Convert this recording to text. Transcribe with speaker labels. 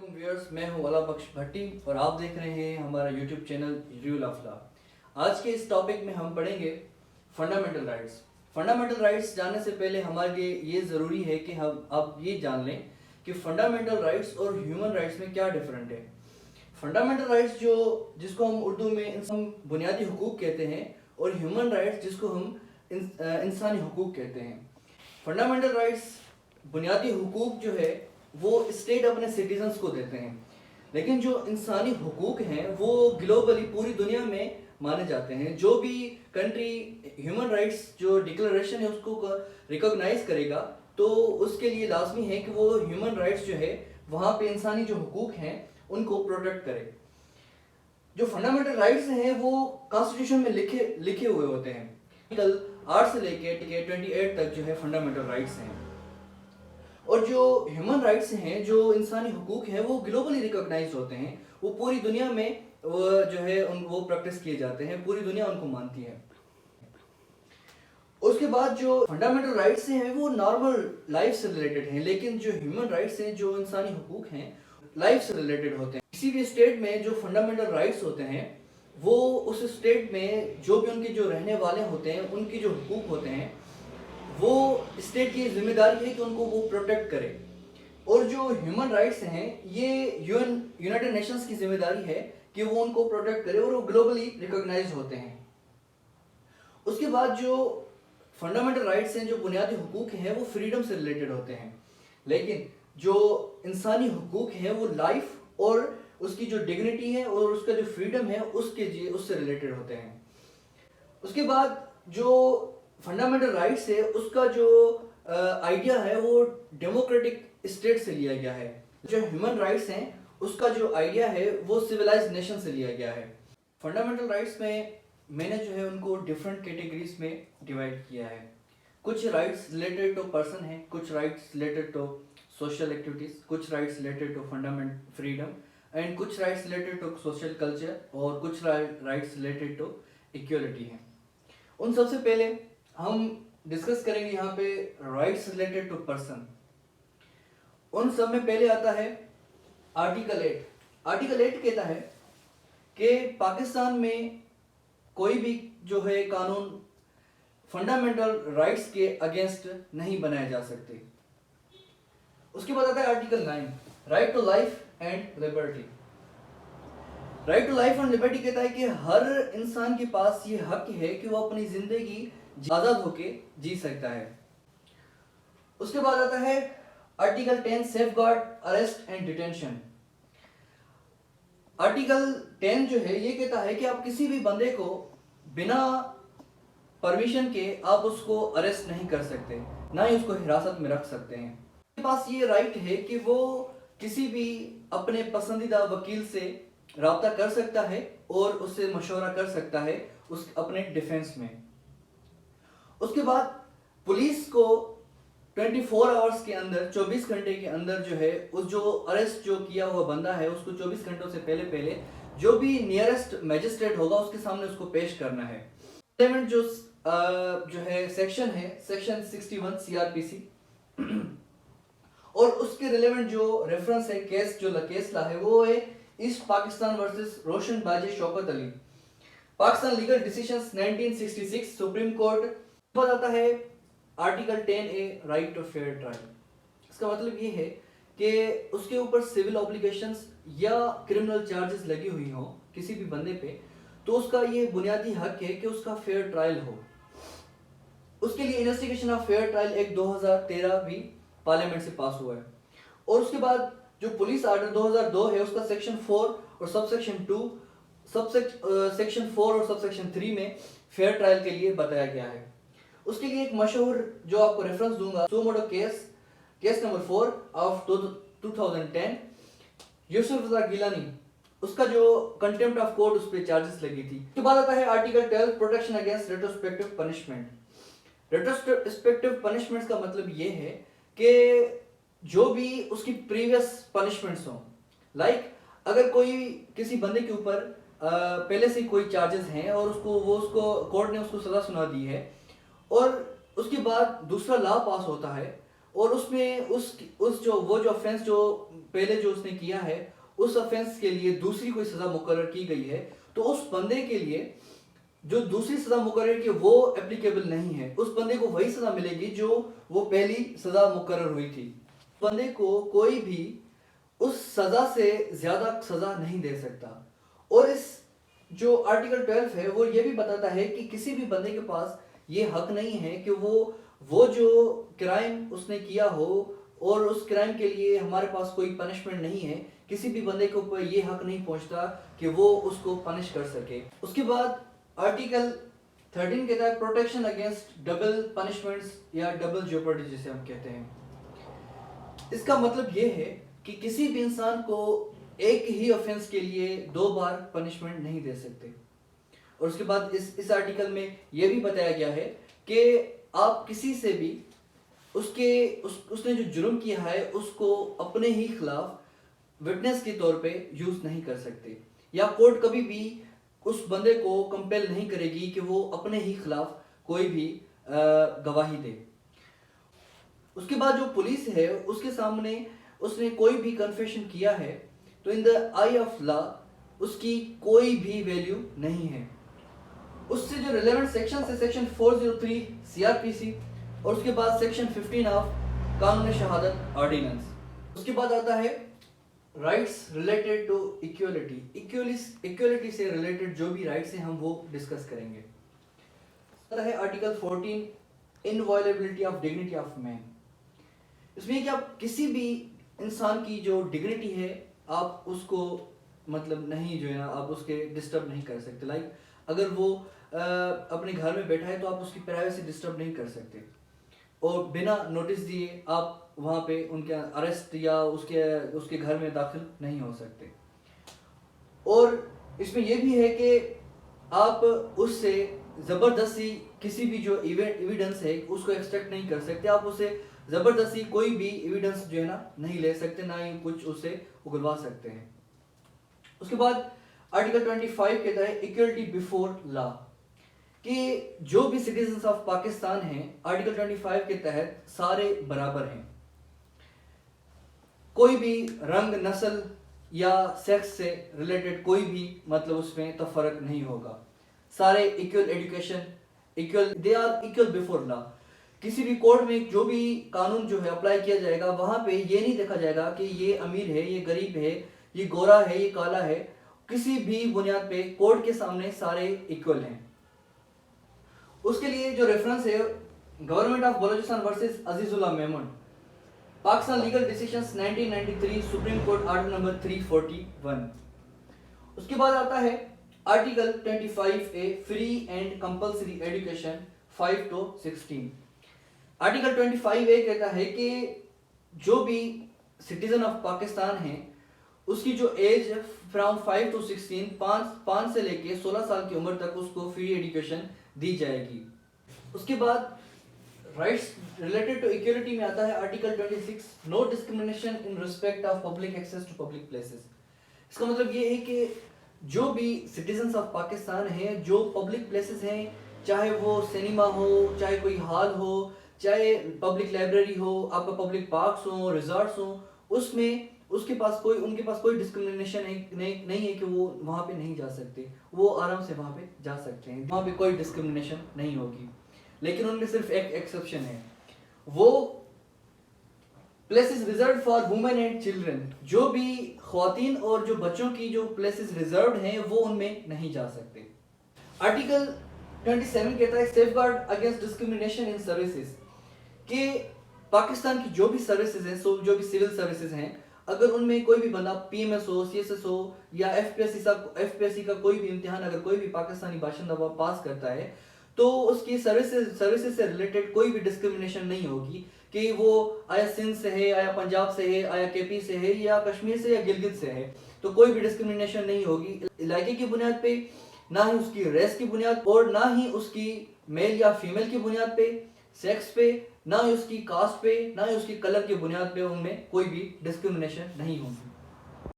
Speaker 1: वालेकुम व्यूअर्स, मैं हूं अला बख्श भट्टी और आप देख रहे हैं हमारा यूट्यूब चैनल रियल अफला। आज के इस टॉपिक में हम पढ़ेंगे फंडामेंटल राइट्स। फंडामेंटल राइट्स जानने से पहले हमारे लिए ये ज़रूरी है कि हम आप ये जान लें कि फंडामेंटल राइट्स और ह्यूमन राइट्स में क्या डिफरेंट है। फंडामेंटल राइट्स जिसको हम उर्दू में बुनियादी हुकूक कहते हैं और ह्यूमन राइट्स जिसको हम इंसानी हुकूक कहते हैं। फंडामेंटल राइट्स बुनियादी हुकूक जो है वो स्टेट अपने सिटीजन्स को देते हैं, लेकिन जो इंसानी हुकूक हैं वो ग्लोबली पूरी दुनिया में माने जाते हैं। जो भी कंट्री ह्यूमन राइट्स जो डिक्लेरेशन है उसको रिकॉग्नाइज करेगा तो उसके लिए लाजमी है कि वो ह्यूमन राइट्स जो है वहाँ पे इंसानी जो हुकूक हैं उनको प्रोटेक्ट करे। जो फंडामेंटल राइट्स हैं वो कॉन्स्टिट्यूशन में लिखे हुए होते हैं। आर्टिकल 8 से लेके 28 तक जो है फंडामेंटल राइट्स हैं, और जो ह्यूमन राइट्स हैं जो इंसानी हुकूक हैं वो ग्लोबली रिकॉग्नाइज होते हैं। वो पूरी दुनिया में जो है वो प्रैक्टिस किए जाते हैं, पूरी दुनिया उनको मानती है। उसके बाद जो फंडामेंटल राइट्स हैं वो नॉर्मल लाइफ से रिलेटेड हैं, लेकिन जो ह्यूमन राइट्स हैं जो इंसानी हुकूक हैं लाइफ से रिलेटेड होते हैं। किसी भी स्टेट में जो फंडामेंटल राइट्स होते हैं वो उस स्टेट में जो भी उनके जो रहने वाले होते हैं उनके जो हुकूक होते हैं वो स्टेट की जिम्मेदारी है कि उनको वो प्रोटेक्ट करे। और जो ह्यूमन राइट्स हैं ये यूनाइटेड नेशंस की जिम्मेदारी है कि वो उनको प्रोटेक्ट करे और वो ग्लोबली रिकॉग्नाइज होते हैं। उसके बाद जो फंडामेंटल राइट्स हैं जो बुनियादी हुकूक हैं वो फ्रीडम से रिलेटेड होते हैं, लेकिन जो इंसानी हुकूक हैं वो लाइफ और उसकी जो डिग्निटी है और उसका जो फ्रीडम है उससे रिलेटेड होते हैं। उसके बाद जो फंडामेंटल राइट्स है उसका जो आइडिया है वो डेमोक्रेटिक स्टेट से लिया गया है। जो ह्यूमन राइट्स हैं उसका जो आइडिया है वो सिविलाइज्ड नेशन से लिया गया है। फंडामेंटल राइट्स में मैंने जो है उनको डिफरेंट कैटेगरीज में डिवाइड किया है। कुछ राइट्स रिलेटेड टू पर्सन हैं, कुछ rights related to social activities, कुछ rights related to fundamental freedom and कुछ rights related to social culture और कुछ राइट्स रिलेटेड टू इक्वलिटी हैं। उन सबसे पहले हम डिस्कस करेंगे यहाँ पे राइट्स रिलेटेड टू पर्सन। उन सब में पहले आता है आर्टिकल 8। आर्टिकल 8 कहता है कि पाकिस्तान में कोई भी जो है कानून फंडामेंटल राइट्स के अगेंस्ट नहीं बनाए जा सकते। उसके बाद आता है article 9, right to life and liberty. Right to life and liberty कहता है कि हर इंसान के पास ये हक है कि वो अपनी जिंदगी आजाद होके जी सकता है। उसके बाद आता है article 10, safeguard arrest and detention. Article 10 जो है ये कहता है कि आप किसी भी बंदे को बिना परमिशन के आप उसको अरेस्ट नहीं कर सकते, ना ही उसको हिरासत में रख सकते हैं। आपके पास ये राइट है कि वो किसी भी अपने पसंदीदा वकील से राब्ता कर सकता है और उससे मशवरा कर सकता है उस अपने डिफेंस में। उसके बाद पुलिस को 24 आवर्स के अंदर 24 घंटे के अंदर जो है उस जो अरेस्ट जो किया हुआ बंदा है उसको 24 घंटों से पहले जो भी नियरेस्ट मैजिस्ट्रेट होगा उसके सामने उसको पेश करना है। जो है सेक्शन है सेक्शन 61 CRPC और उसके रिलेवेंट जो रेफरेंस है केस ला है वो है ईस्ट पाकिस्तान वर्सेस रोशन बाजे Shaukat Ali, Pakistan legal decisions 1966 supreme court. आता है article 10A, right to fair trial. इसका मतलब ये है कि उसके ऊपर सिविल ऑब्लिगेशंस या क्रिमिनल चार्जेस लगी हुई हो किसी भी बंदे पे तो उसका ये बुनियादी हक है कि उसका फेयर ट्रायल हो। उसके लिए investigation of fair trial act 2013 भी पार्लियामेंट से पास हुआ है। और उसके बाद जो पुलिस आर्डर 2002 है उसका सेक्शन 4 और सबसेक्शन 2 सेक्शन 4 और सबसेक्शन 3 में फेयर ट्रायल के लिए बताया गया है। उसके लिए एक मशहूर जो आपको रेफरेंस दूंगा suo motu case number 4 of 2010 Yousuf Raza Gilani, उसका जो कंटेम्प्ट ऑफ कोर्ट उस पर चार्जेस लगी थी। उसके बाद आता है article 12, protection against retrospective punishment. Retrospective punishments का मतलब ये है कि जो भी उसकी प्रीवियस पनिशमेंट्स हो, लाइक अगर कोई किसी बंदे के ऊपर पहले से कोई चार्जेस हैं और उसको कोर्ट ने उसको सजा सुना दी है और उसके बाद दूसरा लॉ पास होता है اور اس میں اس جو وہ جو افینس جو پہلے جو اس نے کیا ہے اس افینس کے لیے دوسری کوئی سزا مقرر کی گئی ہے تو اس بندے کے لیے جو دوسری سزا مقرر کی وہ اپلیکیبل نہیں ہے. اس بندے کو وہی سزا ملے گی جو وہ پہلی سزا مقرر ہوئی تھی. بندے کو کوئی بھی اس سزا سے زیادہ سزا نہیں دے سکتا. اور اس جو آرٹیکل 12 ہے وہ یہ بھی بتاتا ہے کہ کسی بھی بندے کے پاس یہ حق نہیں ہے کہ وہ جو کرائم اس نے کیا ہو اور اس کرائم کے لیے ہمارے پاس کوئی پنشمنٹ نہیں ہے, کسی بھی بندے کے اوپر یہ حق نہیں پہنچتا کہ وہ اس کو پنش کر سکے. اس کے بعد آرٹیکل 13 کہتا ہے پروٹیکشن اگینسٹ ڈبل پنشمنٹس یا ڈبل جیوپرڈی جسے ہم کہتے ہیں. اس کا مطلب یہ ہے کہ کسی بھی انسان کو ایک ہی آفینس کے لیے 2 بار پنشمنٹ نہیں دے سکتے. اور اس کے بعد اس آرٹیکل میں یہ بھی بتایا گیا ہے کہ آپ کسی سے بھی اس نے جو جرم کیا ہے اس کو اپنے ہی خلاف وٹنس کے طور پہ یوز نہیں کر سکتے, یا کورٹ کبھی بھی اس بندے کو کمپیل نہیں کرے گی کہ وہ اپنے ہی خلاف کوئی بھی گواہی دے. اس کے بعد جو پولیس ہے اس کے سامنے اس نے کوئی بھی کنفیشن کیا ہے تو ان دا آئی آف لا اس کی کوئی بھی ویلیو نہیں ہے. اس سے جو ریلیونٹ سیکشن ہے سیکشن 403 سی آر پی سی اور اس کے بعد سیکشن 15 آف قانون شہادت آرڈیننس. اس کے بعد آتا ہے rights related to equality. Equality سے ریلیٹڈ جو بھی رائٹس ہیں ہم وہ ڈسکس کریں گے. ہے آرٹیکل 14 انوائلیبلٹی آف ڈگنیٹی آف مین. اس میں کہ آپ کسی بھی انسان کی جو ڈگنیٹی ہے آپ اس کو مطلب نہیں جو ہے نا آپ اس کے ڈسٹرب نہیں کر سکتے. لائک اگر وہ اپنے گھر میں بیٹھا ہے تو آپ اس کی پرائیویسی ڈسٹرب نہیں کر سکتے اور بنا نوٹس دیے آپ وہاں پہ ان کے اریسٹ یا اس کے گھر میں داخل نہیں ہو سکتے. اور اس میں یہ بھی ہے کہ آپ اس سے زبردستی کسی بھی جو ایویڈنس ہے اس کو ایکسٹریکٹ نہیں کر سکتے. آپ اسے زبردستی کوئی بھی ایویڈنس جو ہے نا نہیں لے سکتے, نہ ہی کچھ اسے اگلوا سکتے ہیں. اس کے بعد آرٹیکل 25 کہتا ہے ایکویلٹی بیفور لا, کہ جو بھی سٹیزنز آف پاکستان ہیں آرٹیکل 25 کے تحت سارے برابر ہیں. کوئی بھی رنگ, نسل یا سیکس سے ریلیٹڈ کوئی بھی مطلب اس میں تفرق نہیں ہوگا. سارے equal education they are equal before law. کسی بھی کورٹ میں جو بھی قانون جو ہے اپلائی کیا جائے گا وہاں پہ یہ نہیں دیکھا جائے گا کہ یہ امیر ہے, یہ غریب ہے, یہ گورا ہے, یہ کالا ہے. کسی بھی بنیاد پہ کورٹ کے سامنے سارے ایکول ہیں. اس کے لیے جو ریفرنس ہے government of Balochistan versus Azizullah Memon, Pakistan legal decisions 1993 supreme court order number 341. اس کے بعد آتا ہے article 25A free and compulsory education 5 to 16. Article 25A کہتا ہے کہ جو بھی سٹیزن آف پاکستان ہیں اس کی جو ایج ہے فرام 5 to 16 5 سے لے کے 16 سال کی عمر تک اس کو فری ایجوکیشن دی جائے گی. اس کے بعد رائٹس ریلیٹڈ ٹو ایکویلٹی میں آتا ہے article 26 no discrimination in respect of public access to public places. اس کا مطلب یہ ہے کہ جو بھی سٹیزنز آف پاکستان ہیں جو پبلک پلیسز ہیں, چاہے وہ سینما ہو, چاہے کوئی ہال ہو, چاہے پبلک لائبریری ہو, آپ کا پبلک پارکس ہوں, ریزارٹس ہوں, اس میں ان کے پاس کوئی ڈسکریمنیشن نہیں ہے کہ وہ وہاں پہ نہیں جا سکتے. وہ آرام سے وہاں پہ جا سکتے ہیں, وہاں پہ کوئی ڈسکریمنیشن نہیں ہوگی. لیکن ان میں صرف ایک ایکسیپشن ہے, وہ places reserved for women and children. جو بھی خواتین اور جو بچوں کی جو پلیسز ریزروڈ ہیں وہ ان میں نہیں جا سکتے. آرٹیکل 27 کہتا ہے safeguard against discrimination in services, کہ پاکستان کی جو بھی سروسز ہیں جو بھی سول سروسز ہیں اگر ان میں کوئی بھی بندہ پی ایم ایس ہو, سی ایس ایس ہو یا ایف پی ایس سی کا کوئی بھی امتحان اگر کوئی بھی پاکستانی باشندہ پاس کرتا ہے تو اس کی سروسز سے ریلیٹڈ کوئی بھی ڈسکریمنیشن نہیں ہوگی کہ وہ آیا سندھ سے ہے, آیا پنجاب سے ہے, آیا کے پی سے ہے, یا کشمیر سے یا گلگت سے ہے. تو کوئی بھی ڈسکریمنیشن نہیں ہوگی علاقے کی بنیاد پہ, نہ ہی اس کی ریس کی بنیاد اور نہ ہی اس کی میل یا فیمیل کی بنیاد پہ, سیکس پہ, نہ ہی اس کی کاسٹ پہ, نہ ہی اس کی کلر کی بنیاد پہ ان میں کوئی بھی ڈسکریمنیشن نہیں ہوگی.